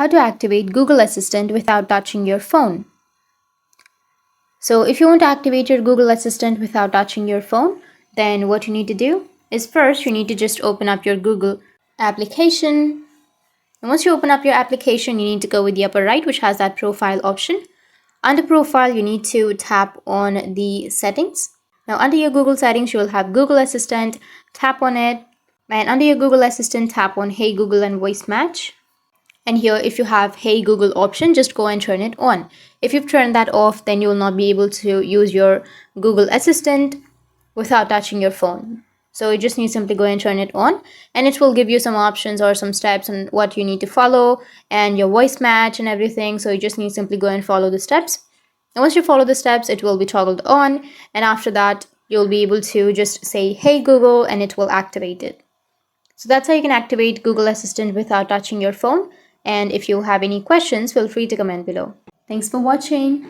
How to activate Google Assistant without touching your phone. So if you want to activate your Google Assistant without touching your phone, then what you need to do is first you need to just open up your Google application. And once you open up your application, you need to go with the upper right, which has that profile option. Under profile, you need to tap on the settings. Now under your Google settings, you will have Google Assistant, tap on it. And under your Google Assistant, tap on Hey Google and Voice Match. And here, if you have Hey Google option, just go and turn it on. If you've turned that off, then you will not be able to use your Google Assistant without touching your phone. So you just need to simply go and turn it on, and it will give you some options or some steps on what you need to follow and your voice match and everything. So you just need to simply go and follow the steps. And once you follow the steps, it will be toggled on. And after that, you'll be able to just say, Hey Google, and it will activate it. So that's how you can activate Google Assistant without touching your phone. And if you have any questions, feel free to comment below. Thanks for watching.